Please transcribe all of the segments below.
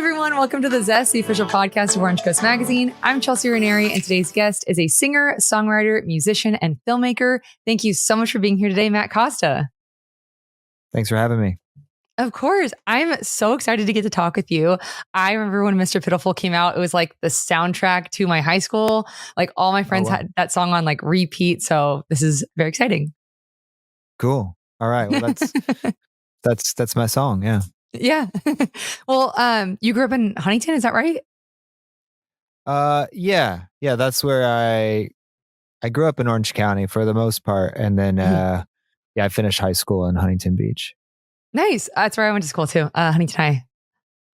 everyone. Welcome to the Zest, the official podcast of Orange Coast Magazine. I'm Chelsea Ranieri, and today's guest is a singer, songwriter, musician, and filmmaker. Thank you so much for being here today, Matt Costa. Thanks for having me. Of course. I'm so excited to get to talk with you. I remember when Mr. Pitiful came out, it was like the soundtrack to my high school. Like all my friends had that song on like repeat. So this is very exciting. Cool. All right. Well, that's my song. Yeah. Yeah. Well, you grew up in Huntington, is that right? Yeah. That's where I grew up in Orange County for the most part, and then I finished high school in Huntington Beach. Nice. That's where I went to school too. Huntington High.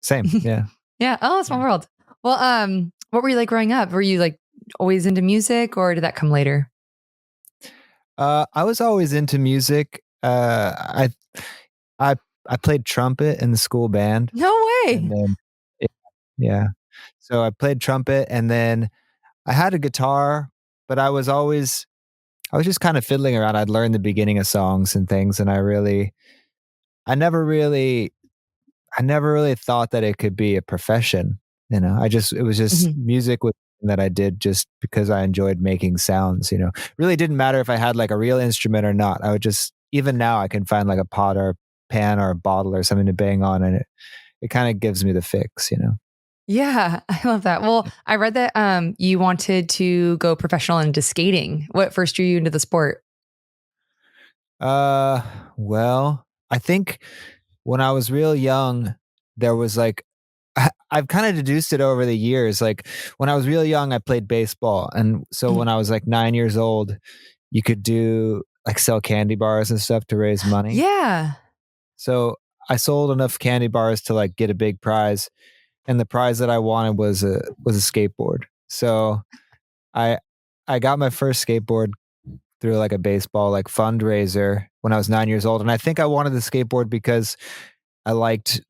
Same. Yeah. Yeah. Oh, small world. Well, what were you like growing up? Were you like always into music, or did that come later? I was always into music. I played trumpet in the school band. No way. And then, yeah. So I played trumpet, and then I had a guitar, but I was just kind of fiddling around. I'd learned the beginning of songs and things, and I never really thought that it could be a profession. You know, it was just music that I did just because I enjoyed making sounds. You know, really didn't matter if I had like a real instrument or not. I would just, even now I can find like a pot or a pan or a bottle or something to bang on, and it kind of gives me the fix, you know? Yeah, I love that. Well, I read that you wanted to go professional into skating. What first drew you into the sport? Well, I think when I was real young, there was like, I've kind of deduced it over the years. Like when I was real young, I played baseball. And so when I was like 9 years old, you could do like sell candy bars and stuff to raise money. Yeah. So I sold enough candy bars to like get a big prize. And the prize that I wanted was a skateboard. So I got my first skateboard through like a baseball like fundraiser when I was 9 years old, and I think I wanted the skateboard because I liked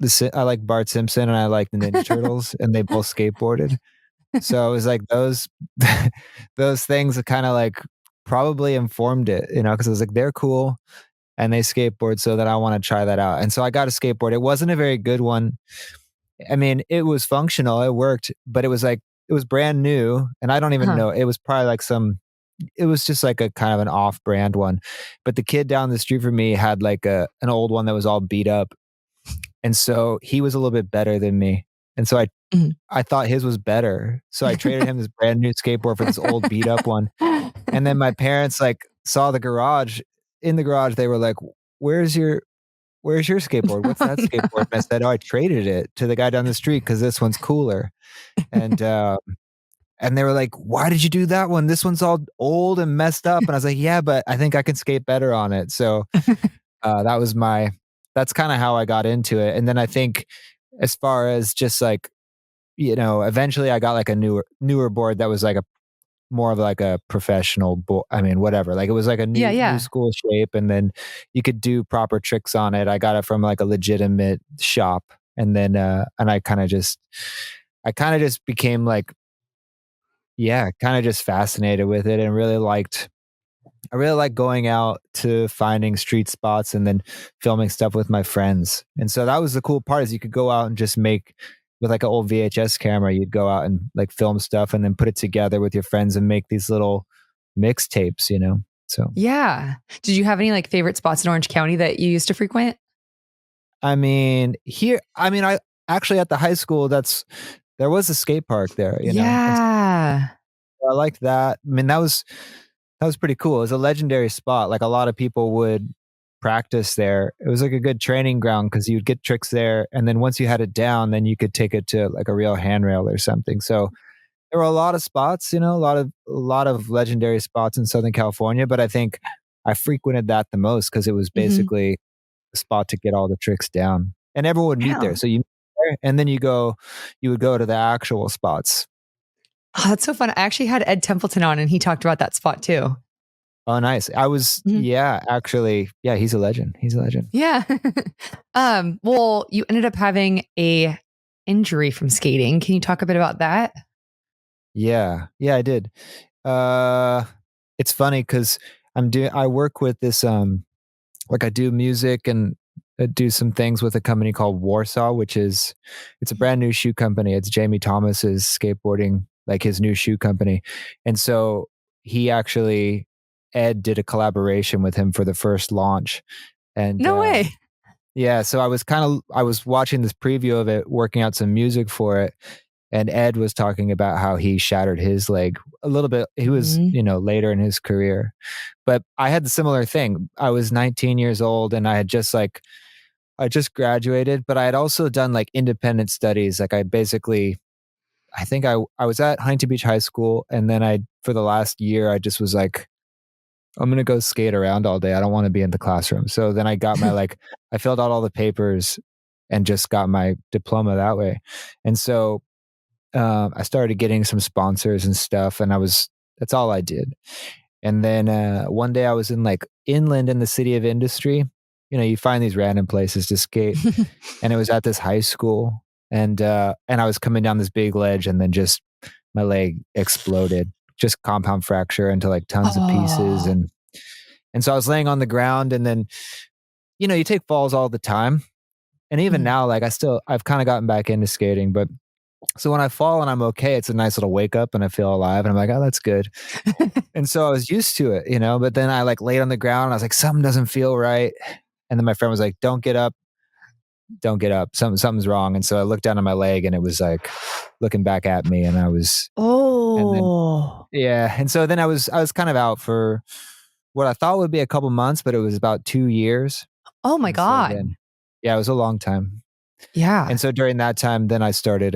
Bart Simpson and I liked the Ninja Turtles, and they both skateboarded. So it was like those those things that kind of like probably informed it, you know, because I was like, they're cool and they skateboard, so that I want to try that out. And so I got a skateboard. It wasn't a very good one. I mean, it was functional, it worked, but it was brand new, and I don't even know. It was probably like it was just like a kind of an off-brand one. But the kid down the street from me had like an old one that was all beat up. And so he was a little bit better than me. And so I thought his was better. So I traded him this brand new skateboard for this old beat up one. And then my parents like saw the garage. In the garage, they were like, where's your skateboard? What's that skateboard? And I said, oh, I traded it to the guy down the street because this one's cooler. And they were like, why did you do that one? This one's all old and messed up. And I was like, yeah, but I think I can skate better on it. So that's kind of how I got into it. And then I think as far as just like, you know, eventually I got like a newer board that was like more of like a professional board. I mean, whatever. Like it was like a new school shape, and then you could do proper tricks on it. I got it from like a legitimate shop. And then and I kind of just became like, kind of just fascinated with it, and I really like going out to finding street spots and then filming stuff with my friends. And so that was the cool part, is you could go out and just make, with like an old VHS camera, you'd go out and like film stuff and then put it together with your friends and make these little mixtapes, you know? So, yeah. Did you have any like favorite spots in Orange County that you used to frequent? I actually at the high school, there was a skate park there, you know? Yeah. I liked that. I mean, that was pretty cool. It was a legendary spot. Like a lot of people would practice there. It was like a good training ground because you'd get tricks there, and then once you had it down, then you could take it to like a real handrail or something. So there were a lot of spots, you know, a lot of legendary spots in Southern California. But I think I frequented that the most because it was basically a spot to get all the tricks down, and everyone would meet there. So you meet there, and then you would go to the actual spots. Oh, that's so fun. I actually had Ed Templeton on, and he talked about that spot too. Oh, nice. Actually, he's a legend. He's a legend. Yeah. Well, you ended up having a injury from skating. Can you talk a bit about that? Yeah, I did. It's funny because I work with this, like I do music and do some things with a company called Warsaw, it's a brand new shoe company. It's Jamie Thomas's skateboarding, like his new shoe company. And so he actually, Ed did a collaboration with him for the first launch. And No way. yeah, so I was watching this preview of it, working out some music for it. And Ed was talking about how he shattered his leg a little bit. He was, Mhm. later in his career. But I had the similar thing. I was 19 years old and I just graduated, but I had also done like independent studies. Like I think I was at Huntington Beach High School. And then for the last year, I just was like, I'm going to go skate around all day. I don't want to be in the classroom. So then I got I filled out all the papers and just got my diploma that way. And so I started getting some sponsors and stuff, and that's all I did. And then one day I was in like inland in the city of industry. You find these random places to skate, and it was at this high school, and I was coming down this big ledge, and then just my leg exploded, just compound fracture into like tons of pieces, Oh. and so I was laying on the ground, and then you take falls all the time, and even Mhm. now, like I've kind of gotten back into skating, but so when I fall and I'm okay, it's a nice little wake up and I feel alive and I'm like, oh, that's good. And so I was used to it, but then I like laid on the ground and I was like, something doesn't feel right. And then my friend was like, don't get up, don't get up. Something's wrong. And so I looked down at my leg and it was like looking back at me and then, Oh. yeah. And so then I was kind of out for what I thought would be a couple months, but it was about 2 years. Oh my And so God. then, yeah, it was a long time. Yeah. And so during that time, then I started,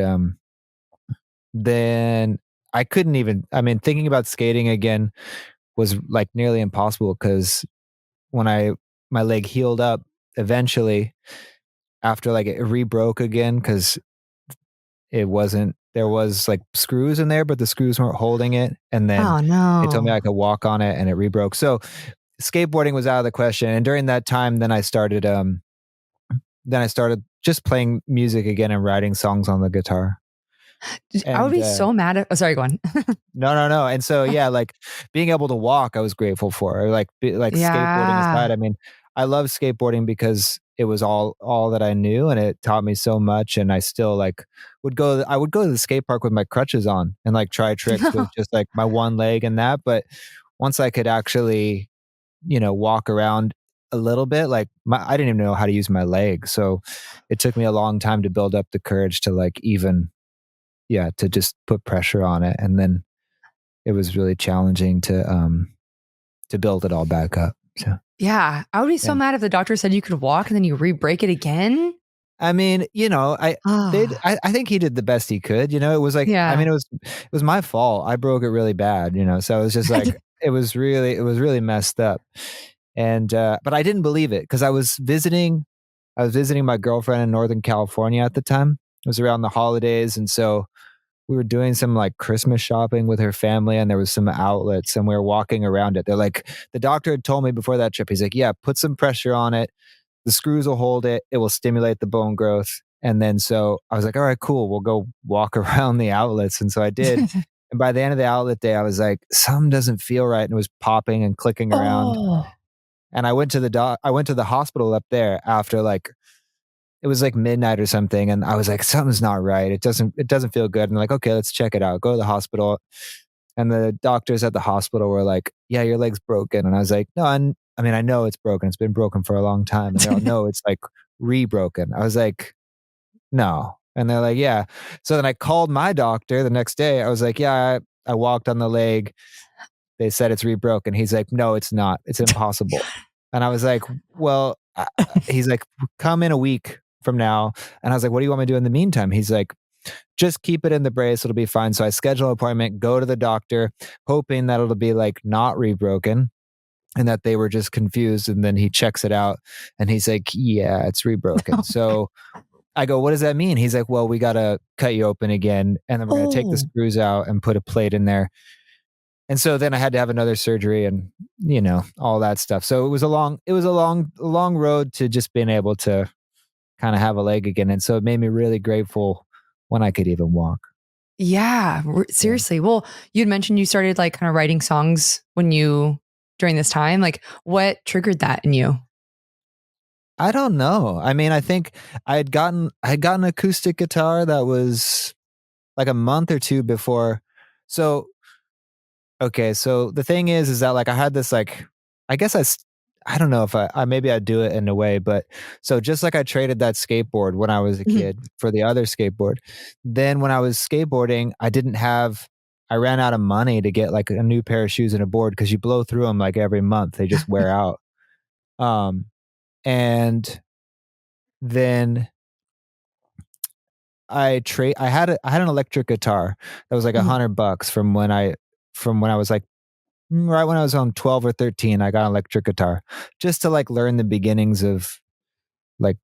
then I couldn't even, I mean, thinking about skating again was like nearly impossible because when my leg healed up eventually after like it re-broke again because there was like screws in there, but the screws weren't holding it. And then Oh they told me no. I could walk on it and it re-broke. So skateboarding was out of the question. And during that time, then I started just playing music again and writing songs on the guitar. I would And be so mad at, oh, sorry, go on. no, no. And so, yeah, like being able to walk, I was grateful for. Like skateboarding aside, Yeah. I mean, I love skateboarding because it was all that I knew, and it taught me so much. And I still like I would go to the skate park with my crutches on and like try tricks with just like my one leg and that. But once I could actually, walk around a little bit, like I didn't even know how to use my leg, so it took me a long time to build up the courage to like even, yeah, to just put pressure on it, and then it was really challenging to build it all back up. So, Yeah. I would be so yeah. mad if the doctor said you could walk and then you re-break it again. I mean, Ah. I think he did the best he could. It was like, I Yeah. mean, it was my fault. I broke it really bad. So it was just like it was really messed up. And but I didn't believe it because I was visiting my girlfriend in Northern California at the time. It was around the holidays, and so we were doing some like Christmas shopping with her family, and there was some outlets and we were walking around it. They're like, the doctor had told me before that trip, he's like, yeah, put some pressure on it. The screws will hold it. It will stimulate the bone growth. And then so I was like, all right, cool. We'll go walk around the outlets. And so I did. And by the end of the outlet day, I was like, something doesn't feel right. And it was popping and clicking around. Oh. And I went to the hospital up there after like it was like midnight or something, and I was like, something's not right. It doesn't feel good. And they're like, okay, let's check it out. Go to the hospital. And the doctors at the hospital were like, yeah, your leg's broken. And I was like, no, I mean, I know it's broken. It's been broken for a long time. And they're like, no, it's like re-broken. I was like, no. And they're like, yeah. So then I called my doctor the next day. I was like, yeah, I walked on the leg. They said it's re-broken. He's like, no, it's not. It's impossible. And I was like, well, he's like, come in a week from now. And I was like, what do you want me to do in the meantime? He's like, just keep it in the brace. It'll be fine. So I schedule an appointment, go to the doctor, hoping that it'll be like not rebroken and that they were just confused. And then he checks it out and he's like, yeah, it's rebroken. So I go, what does that mean? He's like, well, we got to cut you open again. And then we're going to take the Oh. screws out and put a plate in there. And so then I had to have another surgery and, all that stuff. So it was a long road to just being able to kind of have a leg again. And so it made me really grateful when I could even walk. Yeah. Yeah. Seriously. Well, you'd mentioned you started like kind of writing songs during this time. Like what triggered that in you? I don't know. I mean, I think I had gotten an acoustic guitar that was like a month or two before. So okay, so the thing is that like I had this like I guess I don't know if I maybe I'd do it in a way, but so just like I traded that skateboard when I was a Mhm. kid for the other skateboard, then when I was skateboarding, I ran out of money to get like a new pair of shoes and a board because you blow through them like every month. They just wear out. Um, and then I had an electric guitar that was like Mhm. $100 from when I was like right when I was on 12 or 13. I got an electric guitar just to like learn the beginnings of like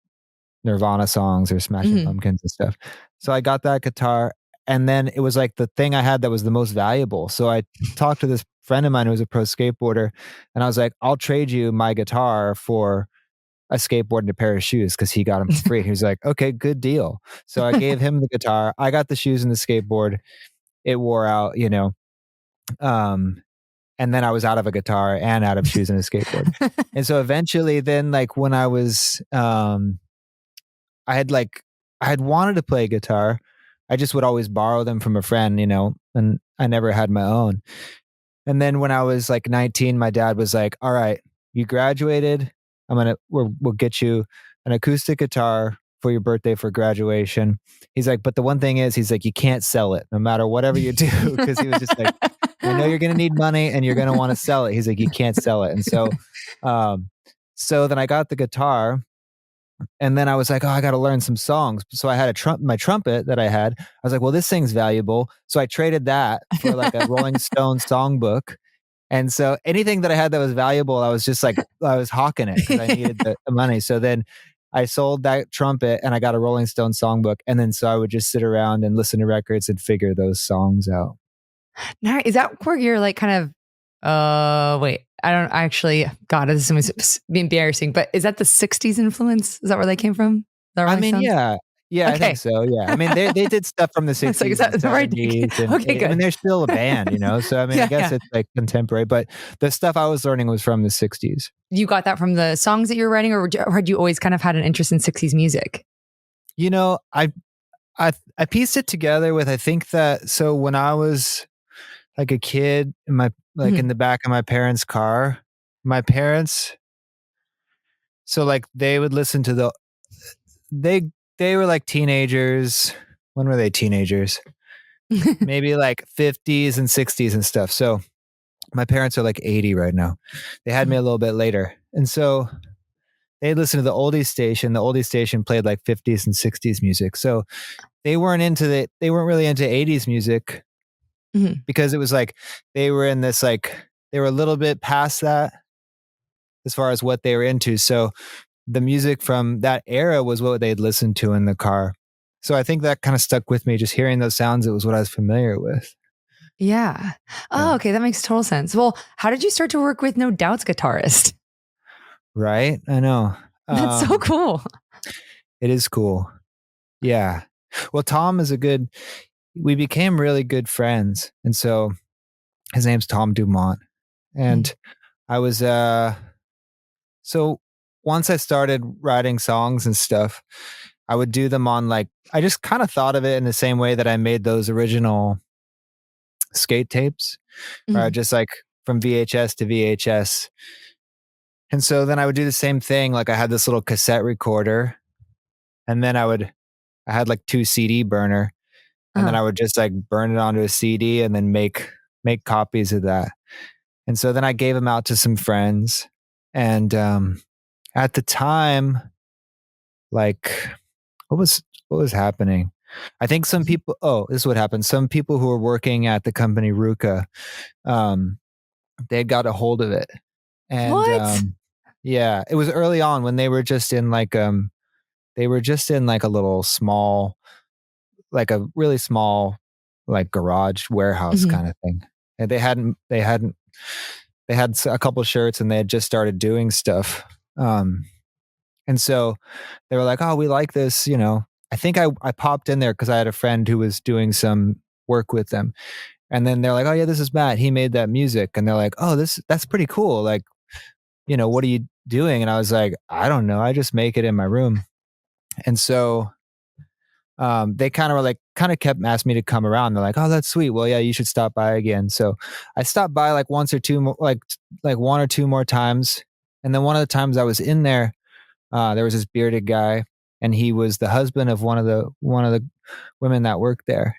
Nirvana songs or Smashing Mhm. Pumpkins and stuff. So I got that guitar, and then it was like the thing I had that was the most valuable. So I talked to this friend of mine who was a pro skateboarder, and I was like, "I'll trade you my guitar for a skateboard and a pair of shoes," because he got them for free. He was like, "Okay, good deal." So I gave him the guitar. I got the shoes and the skateboard. It wore out, um, and then I was out of a guitar and out of shoes and a skateboard. And so eventually, then like when I had like I had wanted to play guitar. I just would always borrow them from a friend, and I never had my own. And then when I was like 19, my dad was like, "All right, you graduated. We'll get you an acoustic guitar for your birthday for graduation." He's like, "But the one thing is, he's like, you can't sell it no matter whatever you do," because he was just like, "I know you're gonna need money and you're gonna want to sell it." He's like, "You can't sell it." And um, so then I got the guitar, and then I was like, "Oh, I got to learn some songs." So I had my trumpet that I had. I was like, "Well, this thing's valuable." So I traded that for like a Rolling Stone songbook. And so anything that I had that was valuable, I was just like, I was hawking it because I needed the money. So then I sold that trumpet and I got a Rolling Stone songbook. And then so I would just sit around and listen to records and figure those songs out. Now, is that where you're like kind of wait, I don't actually God, this is be embarrassing, but is that the 60s influence? Is that where they came from? The I Rolling mean, Stones? yeah. Yeah, I think Okay. so. Yeah. I mean, they did stuff from the It's like, is 60s and that the right 70s. And okay, I mean, good. they're still a band. So, I mean, I Yeah, guess yeah. it's like contemporary, but the stuff I was learning was from the 60s. You got that from the songs that you're writing, or had you always kind of had an interest in 60s music? You know, I pieced it together with, I think that, so when I was like a kid Mhm. in the back of my parents' car, my parents, so like they would listen to they they were like teenagers. When were they teenagers? Maybe like 50s and 60s and stuff. So my parents are like 80 right now. They had me a little bit later. And so they listened to the oldies station. The oldies station played like 50s and 60s music. So they weren't really into 80s music Mhm. because it was like they were in this like they were a little bit past that as far as what they were into. So the music from that era was what they'd listened to in the car. So I think that kind of stuck with me. Just hearing those sounds, it was what I was familiar with. Yeah. Yeah. Oh, okay, that makes total sense. Well, how did you start to work with No Doubt's guitarist? Right. I know. That's so Um, cool. it is cool. Yeah. Well, Tom is we became really good friends. And so his name's Tom Dumont. Mhm. And I was, so once I started writing songs and stuff, I would do them on like, I just kind of thought of it in the same way that I made those original skate tapes, Mhm. just like from VHS to VHS. And so then I would do the same thing. Like I had this little cassette recorder, and then I had like two CD burner, and then Uh-huh. I would just like burn it onto a CD and then make copies of that. And so then I gave them out to some friends. And at the time, like what was happening? I think some Mhm. people, this is what happened. Some people who were working at the company Ruka, um, they had got a hold of it. And What? yeah, it was early on when they were just in like a little small, like a really small, like garage warehouse Mhm. kind of thing. And they had a couple shirts and they had just started doing stuff. Um, and so they were like, "Oh, we like this." I think I popped in there because I had a friend who was doing some work with them. And then they're like, "Oh yeah, this is Matt. He made that music." And they're like, "Oh, that's pretty cool. Like, what do you doing? And I was like, I don't know. I just make it in my room. And so they kind of were like, kind of kept asking me to come around. They're like, oh, that's sweet. Well, yeah, you should stop by again. So I stopped by like once or two, like one or two more times. And then one of the times I was in there, there was this bearded guy, and he was the husband of one of the women that worked there.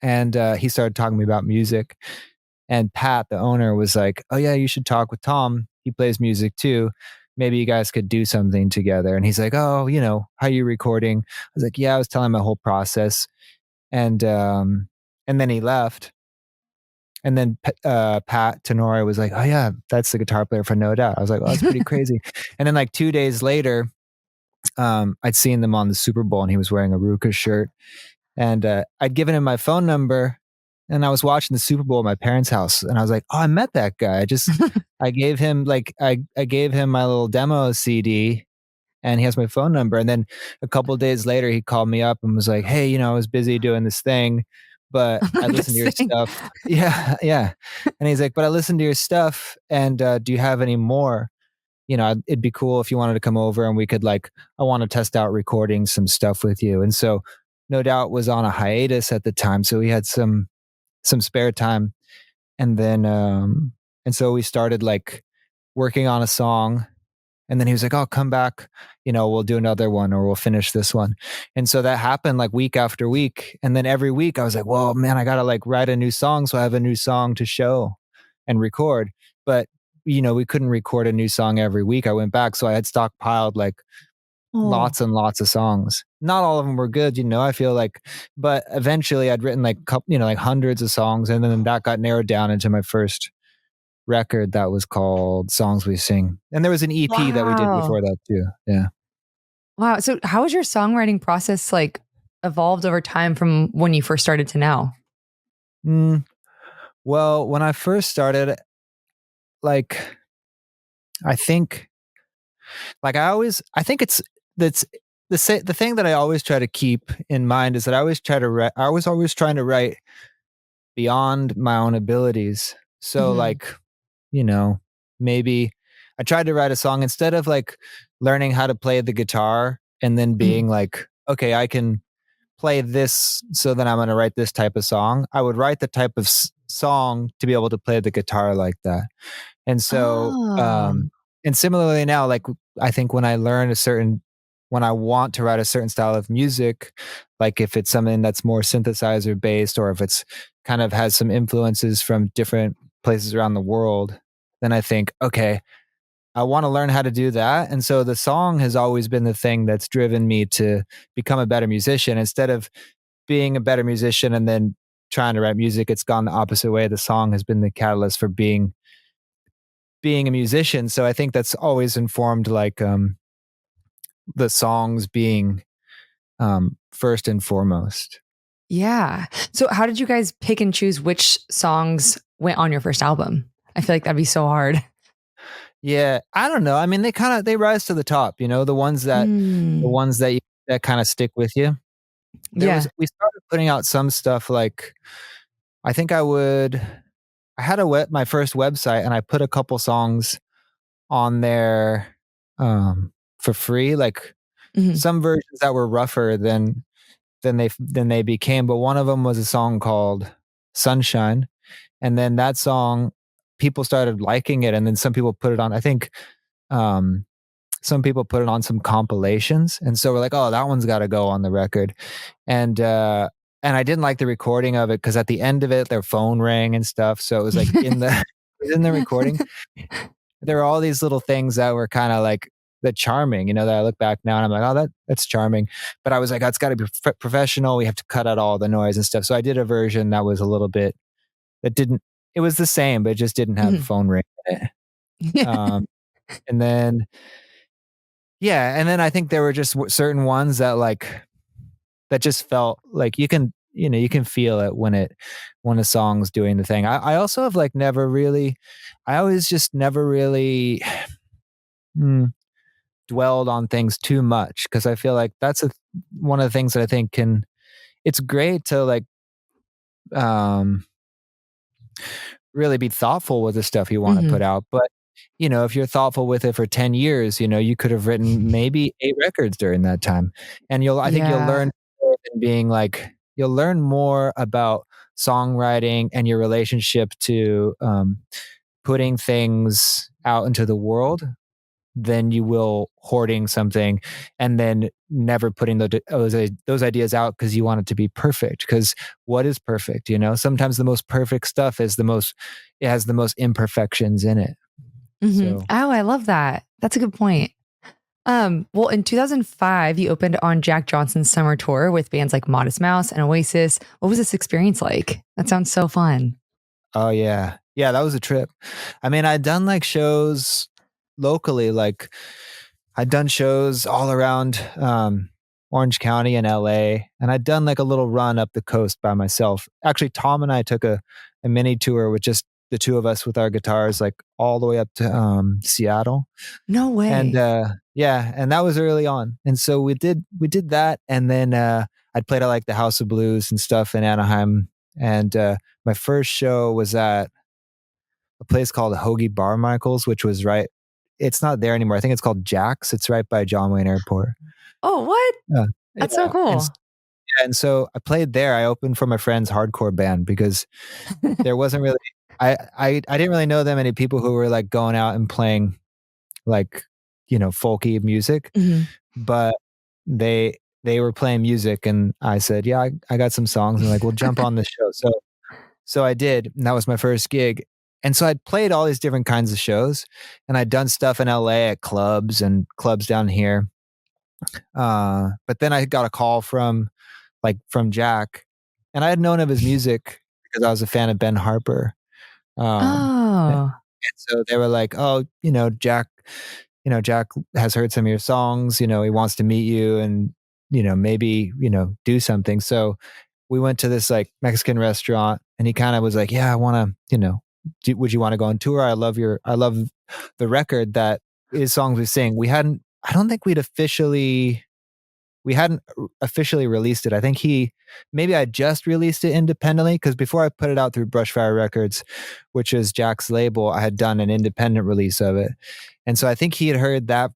And he started talking to me about music. And Pat, the owner, was like, "Oh yeah, you should talk with Tom. He plays music too. Maybe you guys could do something together." And he's like, "Oh, how are you recording?" I was like, "Yeah, I was telling him my whole process." And then he left. And then Pat Tenori was like, "Oh yeah, that's the guitar player for No Doubt." I was like, "Oh, that's pretty crazy." And then like 2 days later, I'd seen them on the Super Bowl, and he was wearing a Ruka shirt. And I'd given him my phone number, and I was watching the Super Bowl at my parents' house, and I was like, "Oh, I met that guy." I gave him I gave him my little demo CD, and he has my phone number. And then a couple of days later, he called me up and was like, "Hey, I was busy doing this thing, but I listened to your This thing. stuff." Yeah, yeah. And he's like, "But I listened to your stuff, and do you have any more? It'd be cool if you wanted to come over, and we could I want to test out recording some stuff with you." And so No Doubt was on a hiatus at the time, so we had some spare time. And then and so we started working on a song. And then he was like, "Oh, come back, we'll do another one, or we'll finish this one." And so that happened like week after week. And then every week I was like, "Well, man, I gotta write a new song so I have a new song to show and record." But we couldn't record a new song every week. I went back, so I had stockpiled Oh, lots and lots of songs. Not all of them were good, I feel like, but eventually I'd written hundreds of songs, and then that got narrowed down into my first record that was called Songs We Sing. And there was an EP that we did wow. before that too. Yeah. Wow. So how has your songwriting process evolved over time from when you first started to now? Mm, well, when I first started, like, I think, I think that's the thing that I always try to keep in mind is that I was always trying to write beyond my own abilities. So Hmm. you know, maybe I tried to write a song instead of learning how to play the guitar and then Hmm. being like, okay, I can play this, so then I'm going to write this type of song. I would write the type of song to be able to play the guitar like that. And so, Oh, and similarly now, I think when I want to write a certain style of music, like if it's something that's more synthesizer based, or if it's kind of has some influences from different places around the world, then I think, okay, I want to learn how to do that. And so the song has always been the thing that's driven me to become a better musician. Instead of being a better musician and then trying to write music, it's gone the opposite way. The song has been the catalyst for being a musician. So I think that's always informed the songs being first and foremost. yeah. So how did you guys pick and choose which songs went on your first album? I feel like that'd be so hard. Yeah, I don't know. I mean, they rise to the top, the Mm, ones that kind of stick with you. yeah. We started putting out some stuff I think I had my first website, and I put a couple songs on there for free, Hmm. some versions that were rougher than they became. But one of them was a song called Sunshine. And then that song, people started liking it, and then some people put it on, I think, um, some people put it on some compilations, and so we're like, "Oh, that one's gotta go on the record." And, uh, and I didn't like the recording of it, because at the end of it, their phone rang and stuff, so it was, in the in the recording, there were all these little things that were kinda, the charming, that I look back now and I'm like, "Oh, that's charming." But I was like, "Oh, it's gotta be professional, we have to cut out all the noise and stuff." So I did a version that was a little bit that didn't it was the same, but it just didn't have a Mhm. phone ring in it. Um, and then yeah, and then I think there were just certain ones that just felt like you can feel it when a song's doing the thing. I also have never really, I always just never really mm, dwelled on things too much, because I feel like that's one of the things that I think it's great to um really be thoughtful with the stuff you want to put Mhm. out, but if you're thoughtful with it for 10 years, you could have written maybe 8 records during that time. And I think you'll Yeah. learn more than being like, you'll learn more about songwriting and your relationship to putting things out into the world than you will hoarding something and then never putting those ideas out because you want it to be perfect. Because what is perfect? Sometimes the most perfect stuff it has the most imperfections in it. Mm-hmm. So, Oh, I love that. That's a good point. Well, in 2005, you opened on Jack Johnson's summer tour with bands like Modest Mouse and Oasis. What was this experience like? That sounds so fun. oh yeah, yeah, that was a trip. I mean, I'd done like shows locally, like I'd done shows all around Orange County and LA, and I'd done like a little run up the coast by myself. Actually, Tom and I took a mini tour with just the two of us with our guitars, like all the way up to Seattle. No And way. yeah, and that was early on. And so we did that, and then I'd played at like the House of Blues and stuff in Anaheim. And my first show was at a place called Hoagie Bar Michaels, which was right. It's not there anymore. I think it's called Jack's. It's right by John Wayne Airport. Oh, what? Yeah, That's so yeah. cool. And so I played there. I opened for my friend's hardcore band because there wasn't really. I didn't really know that many people who were like going out and playing like folky music, Hmm. but they were playing music, and I said, yeah, I got some songs, and like, we'll jump on the show. So I did, and that was my first gig. And so I'd played all these different kinds of shows, and I'd done stuff in LA at clubs and clubs down here. But then I got a call from Jack, and I had known of his music because I was a fan of Ben Harper. And Oh. so they were like, oh, Jack has heard some of your songs, he wants to meet you and, maybe, do something. So we went to this like Mexican restaurant, and he kind of was like, yeah, I want to, would you want to go on tour? I love the record that is songs we sing. I don't think we hadn't officially released it. I think maybe I just released it independently, because before I put it out through Brushfire Records, which is Jack's label, I had done an independent release of it. And so I think he had heard that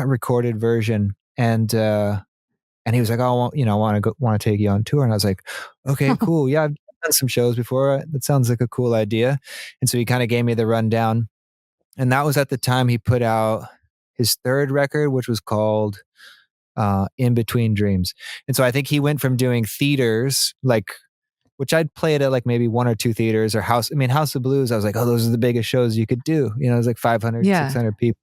recorded version, and he was like, "Oh, I want to take you on tour." And I was like, "Okay, cool. Yeah, I've done some shows before. That sounds like a cool idea." And so he kind of gave me the rundown, and that was at the time he put out his third record, which was called In Between Dreams. And so I think he went from doing theaters, like, which I'd played at like maybe one or two theaters, or House of Blues. I was like, oh, those are the biggest shows you could do. It was like 500, Yeah. 600 people.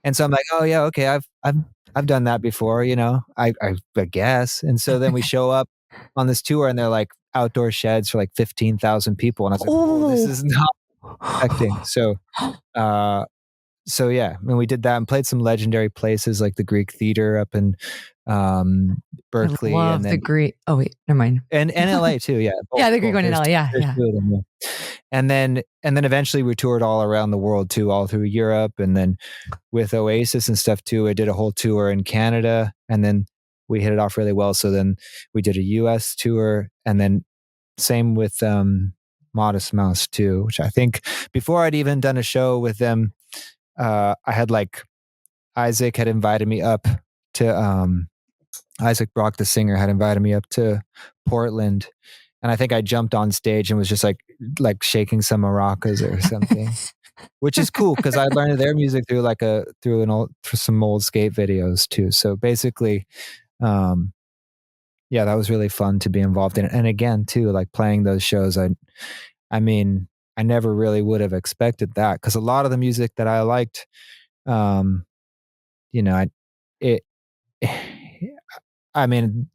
And so I'm like, oh yeah, okay, I've done that before, I guess. And so then we show up on this tour, and they're like outdoor sheds for like 15,000 people. And I was like, oh, this is not expecting. So yeah, and we did that and played some legendary places like the Greek Theater up in I Berkeley, and love the then Greek. Oh, wait, never mind. and LA too. Yeah, Yeah, the Greek one in There's LA. Yeah, there's yeah. two of them. Yeah. And then eventually we toured all around the world too, all through Europe, and then with Oasis and stuff too. I did a whole tour in Canada, and then we hit it off really well. So then we did a US tour, and then same with Modest Mouse too, which I think before I'd even done a show with them, I had like Isaac had invited me up to Isaac Brock, the singer, had invited me up to Portland, and I think I jumped on stage and was just like shaking some maracas or something, which is cool because I learned their music through through some old skate videos too. So basically, yeah, that was really fun to be involved in. And again, too, like playing those shows, I mean, I never really would have expected that, because a lot of the music that I liked, um, I it I mean,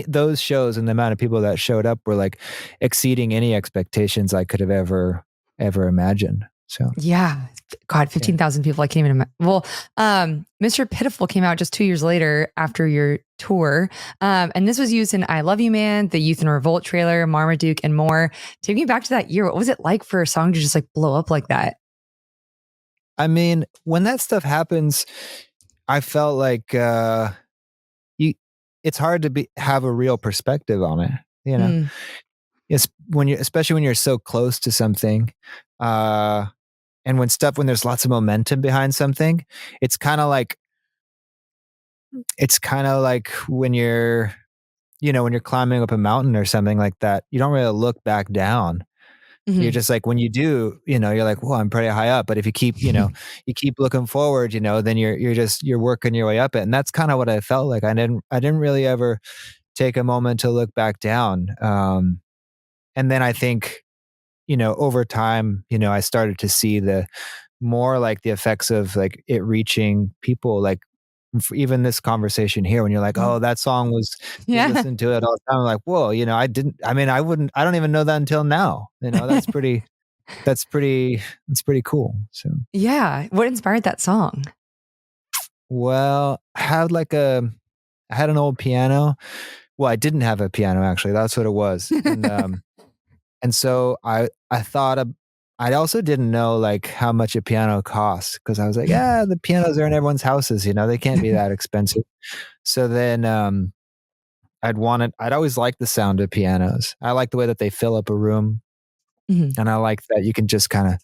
those shows and the amount of people that showed up were like exceeding any expectations I could have ever imagined. So Yeah. God, yeah. 15,000 people. I can't even imagine. Well, Mr. Pitiful came out just 2 years later after your tour. And this was used in I Love You Man, the Youth in Revolt trailer, Marmaduke, and more. Take me back to that year. What was it like for a song to just like blow up like that? I mean, when that stuff happens, I felt like it's hard to have a real perspective on it. Mm. It's especially when you're so close to something. And when there's lots of momentum behind something, it's kind of like when you're, when you're climbing up a mountain or something like that, you don't really look back down. You're Mhm. just like, when you do, you're like, well, I'm pretty high up. But if you keep, you keep looking forward, then you're working your way up it. And that's kind of what I felt like. I didn't really ever take a moment to look back down. And then I think, over time, I started to see the more like the effects of like it reaching people, like even this conversation here, when you're like, Mhm. oh, that song was Yeah. listening to it all the time. I'm like, whoa, I don't even know that until now. That's pretty, that's pretty cool. So, Yeah. What inspired that song? well, I had an old piano. Well, I didn't have a piano actually. That's what it was. And so I thought I also didn't know like how much a piano costs, because I was like, yeah, the pianos are in everyone's houses, they can't be that expensive. So then I'd always liked the sound of pianos. I like the way that they fill up a room, Mhm. and I like that you can just kind of,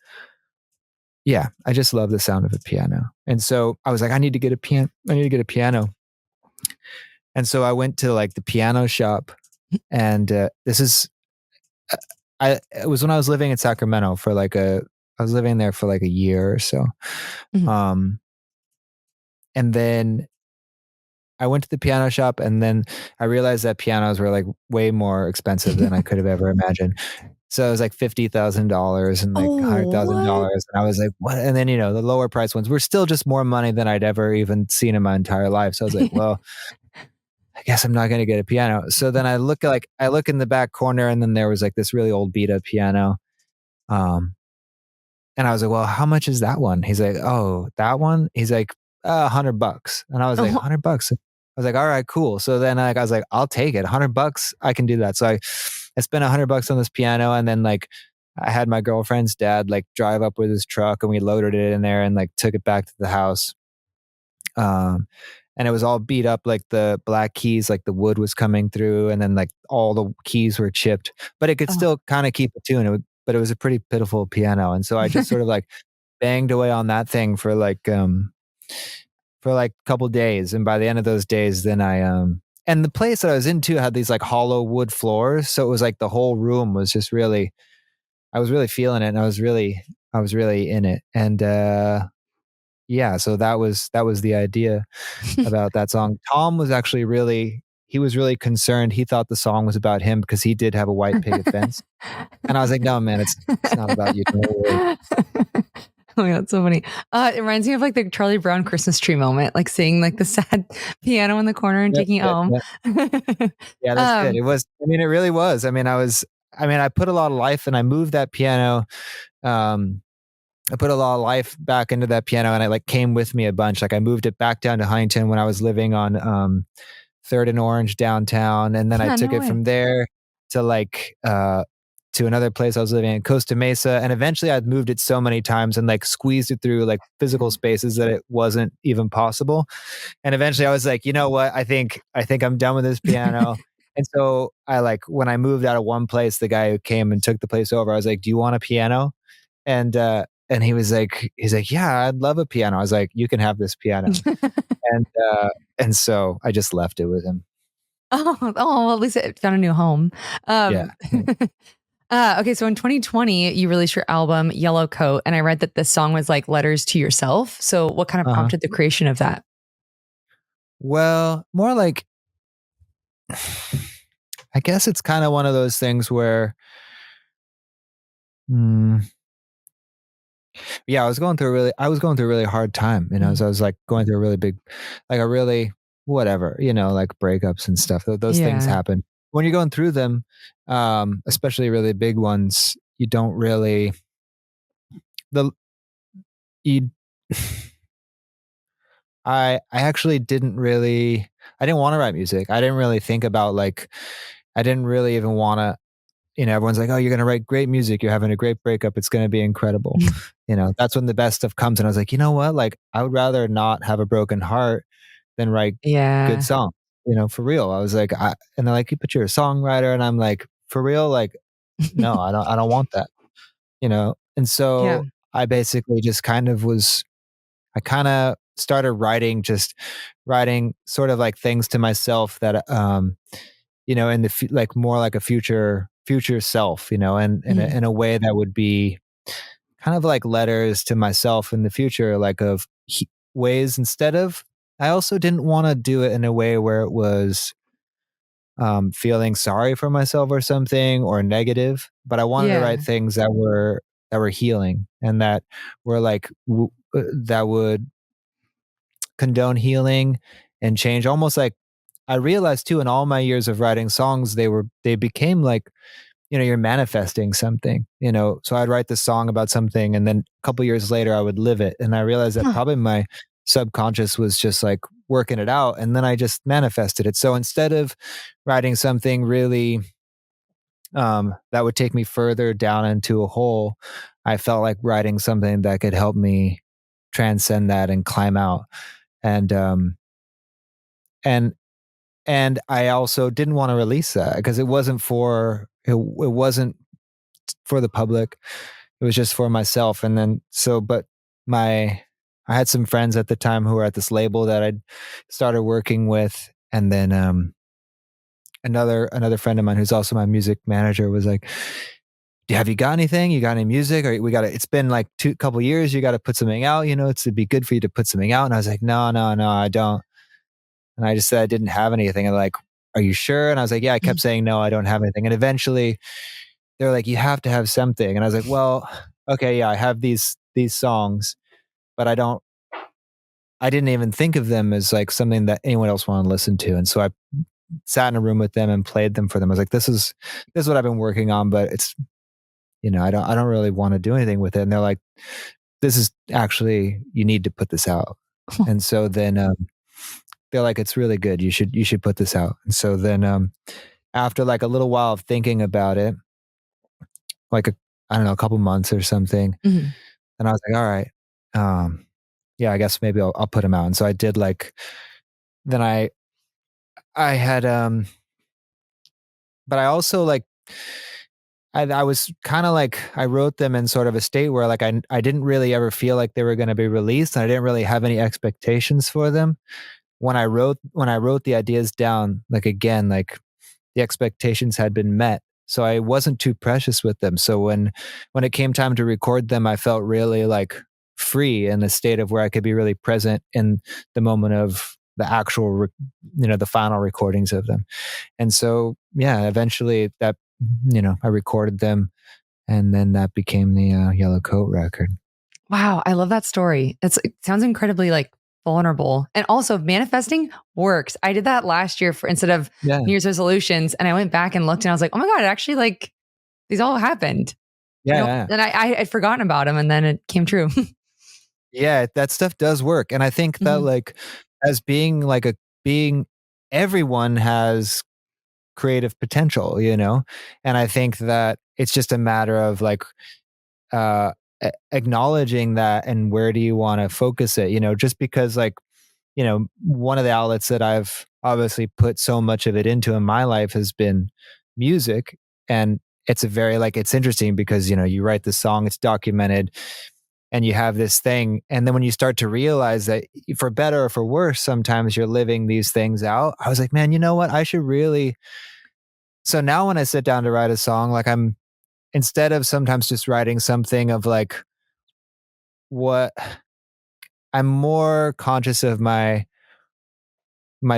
yeah, I just love the sound of a piano. And so I was like, I need to get a piano. I need to get a piano. And so I went to like the piano shop, and this is it was when I was living in Sacramento I was living there for like a year or so. Mhm. Um, and then I went to the piano shop, and then I realized that pianos were like way more expensive than I could have ever imagined. So it was like $50,000 and like Oh, what? $100,000. And I was like, what? And then, the lower price ones were still just more money than I'd ever even seen in my entire life. So I was like, well, I guess I'm not going to get a piano. So then I look in the back corner, and then there was like this really old beat up piano. Um, And I was like, well, how much is that one? He's like, oh, that one? He's like, $100. And I was like, Oh. $100. I was like, all right, cool. So then I was like, I'll take it. $100. I can do that. So I spent $100 on this piano. And then like, I had my girlfriend's dad like drive up with his truck, and we loaded it in there and like took it back to the house. Um, and it was all beat up, like the black keys, like the wood was coming through, and then like all the keys were chipped, but it could Oh. still kind of keep a tune. But it was a pretty pitiful piano. And so I just sort of like banged away on that thing for like a couple days. And by the end of those days, then and the place that I was into had these like hollow wood floors. So it was like the whole room was just really, I was really feeling it, and I was really in it. And, yeah, so that was the idea about that song. Tom was actually he was really concerned. He thought the song was about him because he did have a white picket fence. And I was like, "No, man, it's not about you. Don't worry." Oh my God, that's so funny. It reminds me of like the Charlie Brown Christmas tree moment, like seeing like the sad piano in the corner and Yep, taking it yep, home. yep. Yeah, that's good. um, It was, I mean, it really was. I put a lot of life, and I moved that piano. Um, I put a lot of life back into that piano, and it like came with me a bunch. Like I moved it back down to Huntington when I was living on Third and Orange downtown, and then I yeah, took no it way. from there to to another place I was living in, Costa Mesa, and eventually I'd moved it so many times and like squeezed it through like physical spaces that it wasn't even possible. And eventually I was like, you know what? I think I'm done with this piano. And so I like, when I moved out of one place, the guy who came and took the place over, I was like, do you want a piano? And he's like, yeah, I'd love a piano. I was like, you can have this piano. And and so I just left it with him. Oh, well, at least it found a new home. Yeah. Um, okay, so in 2020, you released your album Yellow Coat, and I read that this song was like letters to yourself. So, what kind of Uh-huh. prompted the creation of that? Well, more like, I guess it's kind of one of those things where, mm, yeah, I was going through a really hard time, Mm, so I was like going through a really big, like a really, whatever, like breakups and stuff. Those things yeah. happen. When you're going through them, especially really big ones, you don't really, the, you, I actually I didn't want to write music. I didn't really think about like, I didn't really even want to, everyone's like, oh, you're going to write great music. You're having a great breakup. It's going to be incredible. That's when the best stuff comes. And I was like, you know what? Like, I would rather not have a broken heart than write good Yeah. songs, for real. I was like, and they're like, but you're a songwriter. And I'm like, for real? Like, no, I don't want that, And Yeah. so I basically just kind of was I kinda started writing, just writing sort of like things to myself that, in the like more like a future self, and Mhm. in a way that would be kind of like letters to myself in the future, like of ways instead of. I also didn't want to do it in a way where it was feeling sorry for myself or something or negative, but I wanted to write Yeah. things that were healing and that were like that would condone healing and change. Almost like I realized too in all my years of writing songs, they became like, you're manifesting something, so I'd write this song about something and then a couple years later I would live it, and I realized that Huh. probably my subconscious was just like working it out, and then I just manifested it. So instead of writing something really that would take me further down into a hole, I felt like writing something that could help me transcend that and climb out. And and and I also didn't want to release that because it wasn't for the public. It was just for myself. And then but my I had some friends at the time who were at this label that I'd started working with, and then another friend of mine who's also my music manager was like, have you got anything? You got any music? Or we got to, it's been like couple years. You got to put something out, it'd be good for you to put something out. And I was like, no, no, no, I don't. And I just said I didn't have anything. And like, are you sure? And I was like, yeah, I kept Mhm. saying, no, I don't have anything. And eventually they're like, you have to have something. And I was like, well, okay, yeah, I have these songs, but I didn't even think of them as like something that anyone else wanted to listen to. And so I sat in a room with them and played them for them. I was like, this is what I've been working on, but it's, I don't really want to do anything with it. And they're like, this is actually, you need to put this out. And so then they're like, it's really good. You should put this out. And so then after like a little while of thinking about it, like I don't know, a couple months or something, Mhm. and I was like, all right, yeah, I guess maybe I'll put them out. And so I did like, then I had but I also like I was kind of like I wrote them in sort of a state where like I didn't really ever feel like they were going to be released, and I didn't really have any expectations for them. When I wrote the ideas down, like again, like the expectations had been met. So I wasn't too precious with them. So when it came time to record them, I felt really like free in a state of where I could be really present in the moment of the actual the final recordings of them. And so yeah, eventually that I recorded them, and then that became the Yellow Coat record. Wow, I love that story. It sounds incredibly like vulnerable. And also manifesting works. I did that last year for instead of Yeah. New Year's resolutions. And I went back and looked and I was like, oh my God, it actually like these all happened. Yeah, yeah. And I had forgotten about them and then it came true. Yeah, that stuff does work. And I think that Mhm. like as being everyone has creative potential, And I think that it's just a matter of like acknowledging that, and where do you want to focus it, just because like, one of the outlets that I've obviously put so much of it into in my life has been music. And it's a very like, it's interesting because, you write the song, it's documented, and you have this thing. And then when you start to realize that for better or for worse, sometimes you're living these things out, I was like, man, you know what? I should really. So now when I sit down to write a song, like instead of sometimes just writing something of like what I'm more conscious of my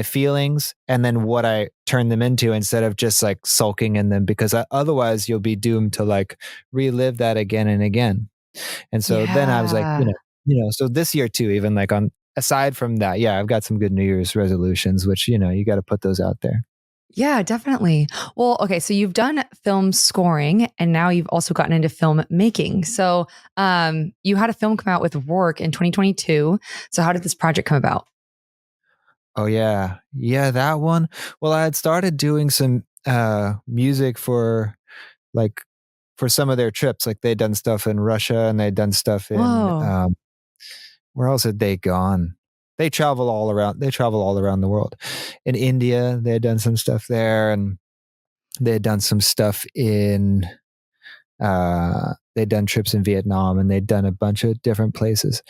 feelings and then what I turn them into, instead of just like sulking in them, because otherwise you'll be doomed to like relive that again and again. And so then I was like, Yeah. so this year too, even like on aside from that, yeah, I've got some good New Year's resolutions, which, you got to put those out there. Yeah, definitely. Well, okay, so you've done film scoring and now you've also gotten into film making. So, you had a film come out with Rourke in 2022. So, how did this project come about? Oh yeah. Yeah, that one. Well, I had started doing some music for like for some of their trips. Like they'd done stuff in Russia, and they'd done stuff in Whoa. where else had they gone? They travel all around the world. In India, they had done some stuff there, and they had done some stuff in they'd done trips in Vietnam, and they'd done a bunch of different places.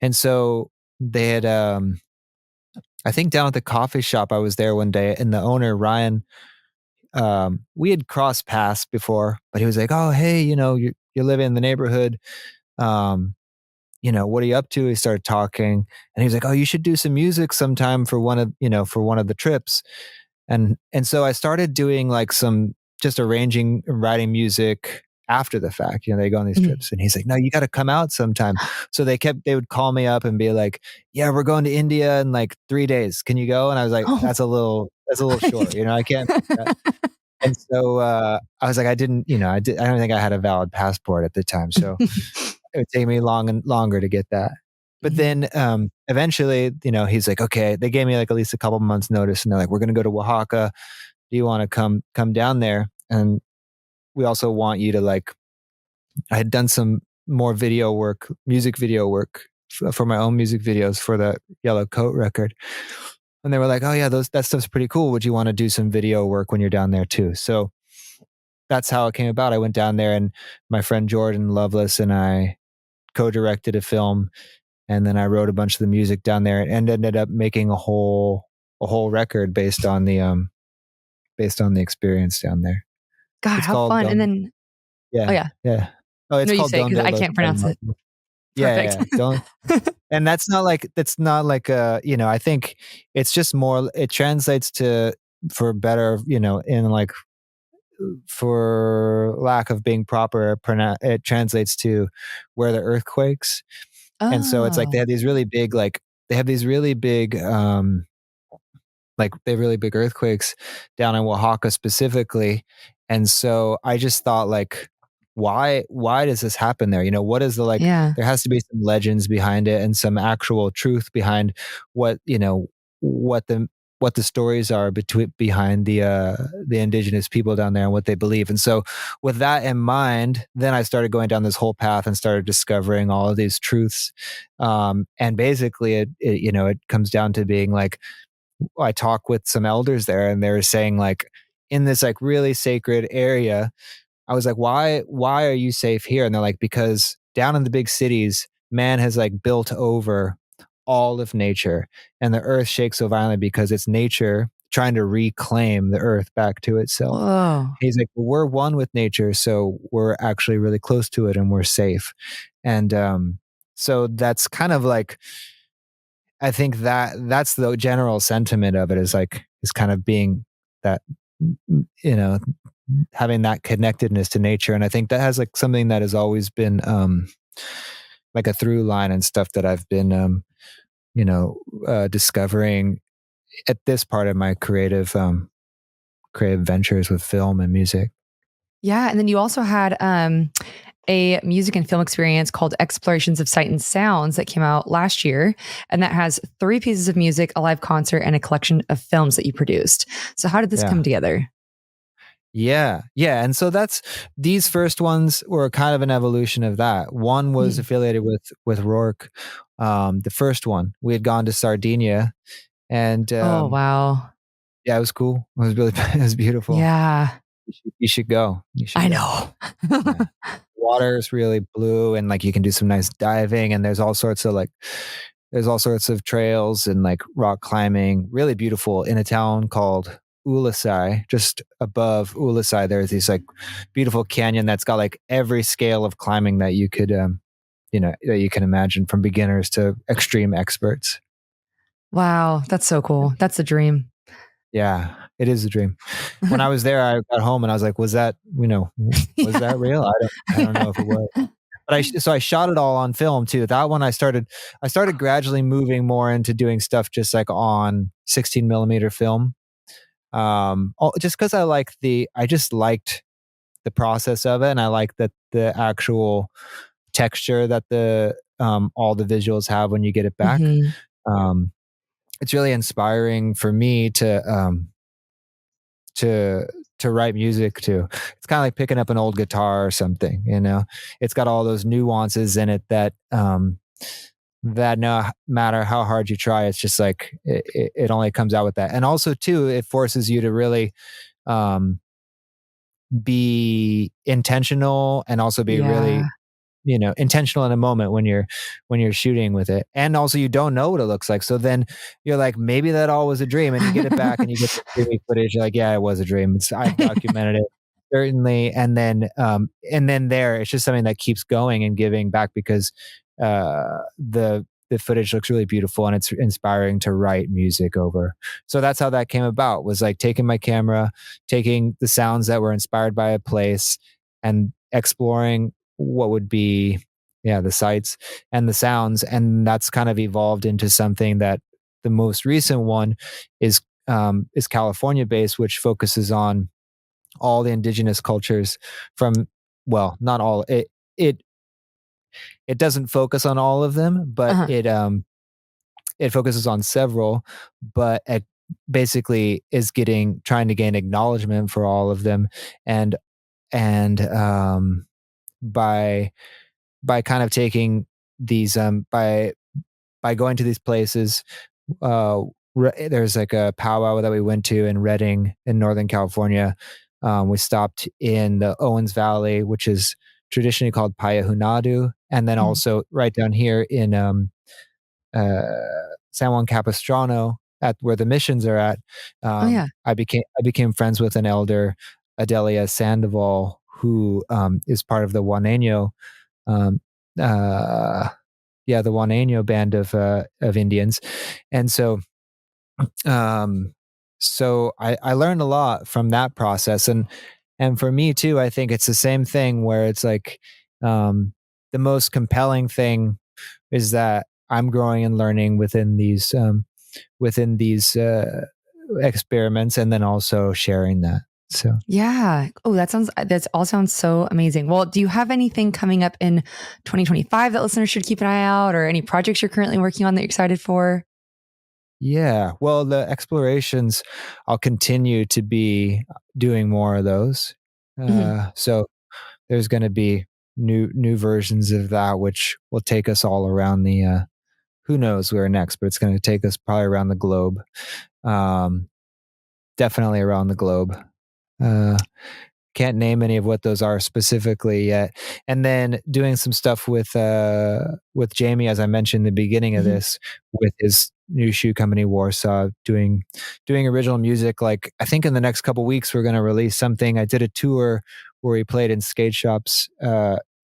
And so they had, I think down at the coffee shop, I was there one day, and the owner, Ryan, we had crossed paths before, but he was like, "Oh, hey, you live in the neighborhood. Um, what are you up to?" He started talking, and he was like, "Oh, you should do some music sometime for one of the trips." And so I started doing like some just arranging and writing music after the fact. They go on these Mhm. trips, and he's like, "No, you got to come out sometime." So they would call me up and be like, "Yeah, we're going to India in like 3 days. Can you go?" And I was like, Oh. that's a little short. I can't do that. And so I was like, I don't think I had a valid passport at the time, so it would take me long and longer to get that. But Mhm. then eventually, he's like, "Okay." They gave me like at least a couple months notice, and they're like, "We're going to go to Oaxaca. Do you want to come down there? And we also want you to like." I had done some more video work, music video work for my own music videos for the Yellow Coat record. And they were like, "Oh yeah, that stuff's pretty cool. Would you want to do some video work when you're down there too?" So that's how it came about. I went down there, and my friend Jordan Lovelace and I co-directed a film, and then I wrote a bunch of the music down there, and ended up making a whole record based on the experience down there. God, It's how called fun. And then oh, yeah, yeah. yeah. Oh, No, it's you called say it 'cause Donde I los can't pronounce Palmas. it. Yeah, Perfect. yeah, don't. And that's not like I think it's just more, it translates to, for better, in like, for lack of being proper, it translates to where the earthquakes. And so it's like Oh, they have these really big they have really big earthquakes down in Oaxaca specifically. And so I just thought, like, why does this happen there? What is the, like, yeah. there has to be some legends behind it, and some actual truth behind what, what the what the stories are behind the indigenous people down there and what they believe. And so with that in mind, then I started going down this whole path and started discovering all of these truths. And basically it comes down to being like, I talk with some elders there, and they were saying, like, in this like really sacred area, I was like, why are you safe here? And they're like, because down in the big cities, man has like built over all of nature, and the earth shakes so violently because it's nature trying to reclaim the earth back to itself. Whoa. He's like, we're one with nature, so we're actually really close to it, and we're safe. And so that's kind of like, I think that's the general sentiment of it, is kind of being that, you know, having that connectedness to nature. And I think that has like something that has always been like a through line and stuff that I've been discovering at this part of my creative ventures with film and music. Yeah, and then you also had, a music and film experience called Explorations of Sight and Sounds that came out last year, and that has 3 pieces of music, a live concert, and a collection of films that you produced. So how did this Yeah. come together? Yeah. Yeah. And so these first ones were kind of an evolution of that. One was Mhm. affiliated with Rourke. The first one, we had gone to Sardinia, and Oh, wow. yeah, it was cool. It was really, it was beautiful. Yeah, You should go. You should I go. know. Yeah. Water is really blue, and like you can do some nice diving, and there's all sorts of trails and like rock climbing, really beautiful, in a town called Ulasai. Just above Ulasai, there's these like beautiful canyon that's got like every scale of climbing that you could that you can imagine, from beginners to extreme experts. Wow, that's so cool. That's a dream. Yeah, it is a dream. When I was there, I got home and I was like, was Yeah. that real? I don't know if it was. But so I shot it all on film too. That one I started gradually moving more into doing stuff just like on 16 millimeter film. Just because I just liked the process of it, and I like that the actual texture that the all the visuals have when you get it back. Mhm. Um, it's really inspiring for me to to write music to. It's kind of like picking up an old guitar or something. It's got all those nuances in it that no matter how hard you try, it's just like it only comes out with that. And also too, it forces you to really um be intentional and also be Yeah. really, intentional in a moment when you're shooting with it. And also you don't know what it looks like. So then you're like, maybe that all was a dream, and you get it back and you get the dreamy footage. You're like, yeah, it was a dream. I've documented it certainly. And then there, it's just something that keeps going and giving back because the footage looks really beautiful and it's inspiring to write music over. So that's how that came about, was like taking my camera, taking the sounds that were inspired by a place and exploring what would be, the sights and the sounds. And that's kind of evolved into something that the most recent one is California based, which focuses on all the indigenous cultures from, well, not all, it doesn't focus on all of them, but Uh-huh. it focuses on several, but it basically is trying to gain acknowledgement for all of them. And by kind of taking these by going to these places, uh there's like a powwow that we went to in Redding in Northern California. We stopped in the Owens Valley, which is traditionally called Payahunadu, and then Mhm. also right down here in uh San Juan Capistrano, at where the missions are at. Oh, yeah. I became friends with an elder, Adelia Sandoval, who is part of the Juaneño, um, uh, the Juaneño band of Indians. And um, so I learned a lot from that process. And for me too, I think it's the same thing where it's like, the most compelling thing is that I'm growing and learning within these experiments, and then also sharing that. So Yeah. Oh, that all sounds so amazing. Well, do you have anything coming up in 2025 that listeners should keep an eye out, or any projects you're currently working on that you're excited for? yeah, well, the explorations, I'll continue to be doing more of those. Mhm. So there's going to be new versions of that, which will take us all around the. Who knows where next, but it's going to take us probably around the globe. Um, Definitely around the globe. Uh, Can't name any of what those are specifically yet. And then doing some stuff with Jamie, as I mentioned in the beginning of Mhm. this, with his new shoe company Warsaw, doing original music. Like, I think in the next couple weeks we're going to release something. I did a tour where we played in skate shops.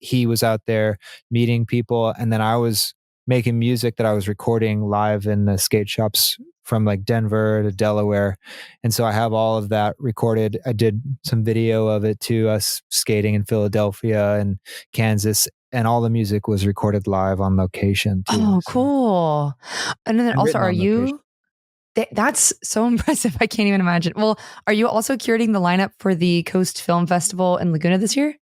He was out there meeting people, and then I was making music that I was recording live in the skate shops from like Denver to Delaware. And so I have all of that recorded. I did some video of it too, us skating in Philadelphia and Kansas, and all the music was recorded live on location too. Oh, So, cool. And then and also, written are on location. you that's so impressive. I can't even imagine. Well, are you also curating the lineup for the Coast Film Festival in Laguna this year?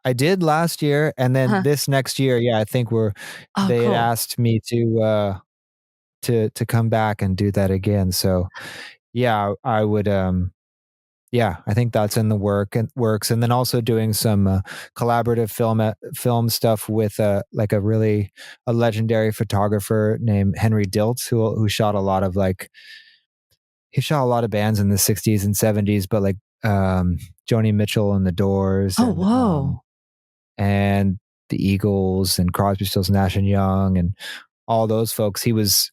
I did last year, and then Uh-huh. this next year, yeah, I think Oh, they had cool. asked me to come back and do that again. So yeah, I would yeah, I think that's in the works, and then also doing some collaborative film stuff with like a legendary photographer named Henry Diltz, who shot a lot of he shot a lot of bands in the '60s and '70s, but like Joni Mitchell and the Doors, Oh, whoa. and the Eagles and Crosby, Stills, Nash and Young, and all those folks. He was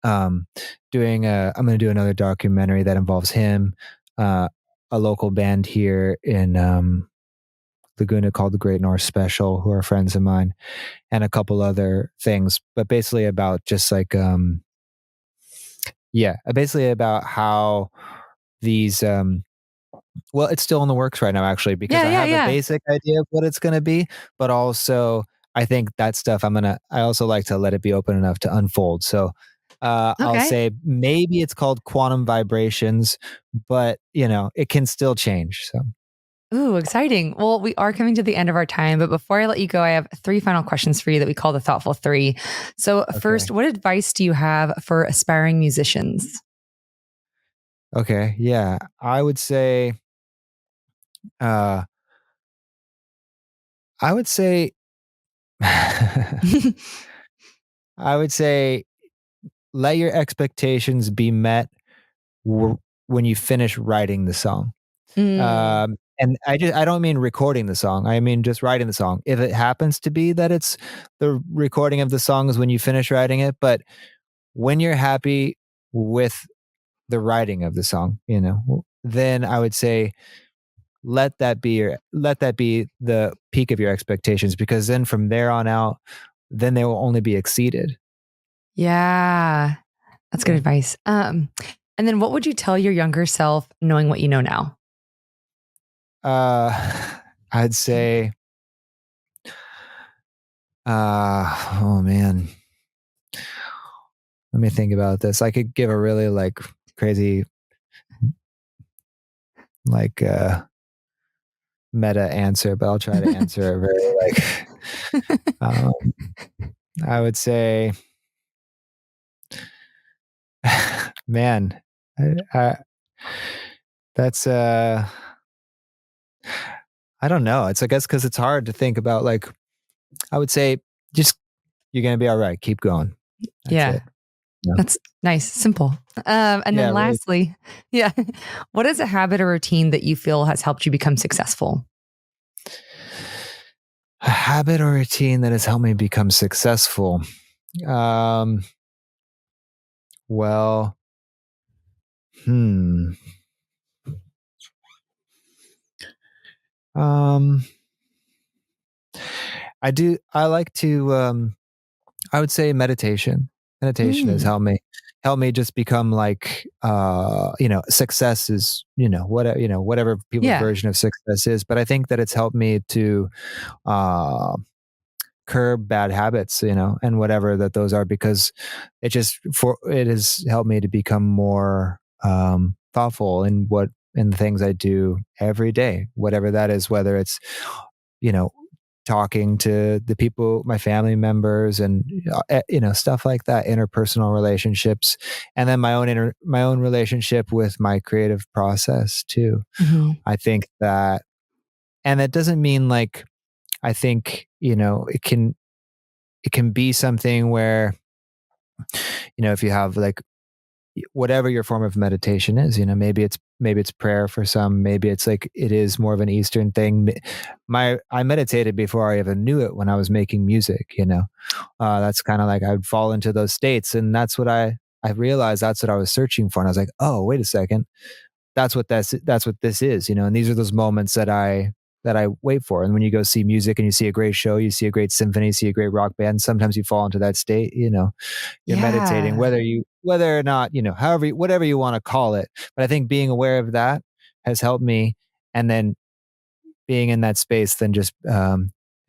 um, I'm going to do another documentary that involves him, uh, a local band here in Laguna called the Great North Special, who are friends of mine, and a couple other things, but basically about just like, basically about how these, well, it's still in the works right now, actually, because Yeah, I yeah, have a yeah. basic idea of what it's going to be, but also I think that stuff I also like to let it be open enough to unfold. So, I'll Okay. say maybe it's called Quantum Vibrations, but it can still change. So, Ooh, exciting. Well, we are coming to the end of our time, but before I let you go, I have three final questions for you that we call the thoughtful three. So, first, okay. what advice do you have for aspiring musicians? Okay. Yeah. Uh, I would say, I would say, let your expectations be met when you finish writing the song. Mm. And I don't mean recording the song. I mean just writing the song. If it happens to be that it's the recording of the song is when you finish writing it, but when you're happy with the writing of the song, then I would say let that be the peak of your expectations, because then from there on out, then they will only be exceeded. Yeah. That's good Yeah. advice. And then what would you tell your younger self knowing what you know now? I'd say, oh man, let me think about this. I could give a really like crazy, like meta answer, but I'll try to answer it very like, um, I would say, man, I that's I don't know. It's I guess because it's hard to think about. Like I would say, just you're gonna be all right. Keep going. That's Yeah. it. Yeah. That's nice, simple. And Yeah, then really. lastly, yeah, what is a habit or routine that you feel has helped you become successful? A habit or routine that has helped me become successful. Um, well, hmm. Um, I like to, I would say meditation. Meditation has Mm, helped me just become like, success is, whatever people's yeah. version of success is. But I think that it's helped me to, uh, curb bad habits, and whatever that those are, because it has helped me to become more thoughtful in the things I do every day, whatever that is, whether it's you know talking to the people, my family members, and stuff like that, interpersonal relationships, and then my own relationship with my creative process too. Hmm. I think that, and that doesn't mean like, I think it can be something where, if you have like whatever your form of meditation is, maybe it's prayer for some, maybe it's like it is more of an Eastern thing. I meditated before I even knew it when I was making music. That's kind of like I would fall into those states, and I realized that's what I was searching for, and I was like, oh, wait a second, that's what this is, and these are those moments that I wait for. And when you go see music and you see a great show, you see a great symphony, see a great rock band, sometimes you fall into that state, you're meditating, Yeah. whether or not, whatever you want to call it. But I think being aware of that has helped me. And then being in that space, then it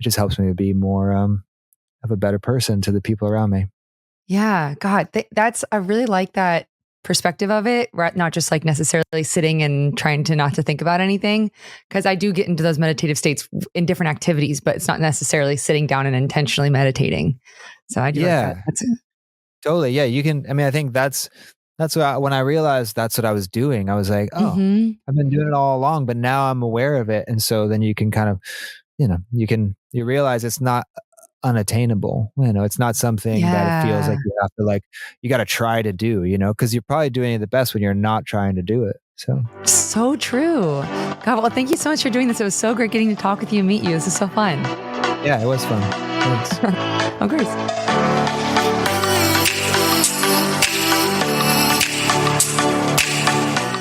just helps me to be more, of a better person to the people around me. Yeah. God, that's, I really like that perspective of it, right? Not just like necessarily sitting and trying to not to think about anything. Cause I do get into those meditative states in different activities, but it's not necessarily sitting down and intentionally meditating. So I do like that. Yeah, That's totally. Yeah. I mean, I think that's when I realized that's what I was doing, I was like, oh, hmm. I've been doing it all along, but now I'm aware of it. And so then you can kind of, you realize it's not unattainable. It's not something that it feels Yeah. like you have to like, you got to try to do, because you're probably doing it the best when you're not trying to do it. So, So true. God, well, thank you so much for doing this. It was so great getting to talk with you and meet you. This is so fun. yeah, it was fun. Thanks. Of course.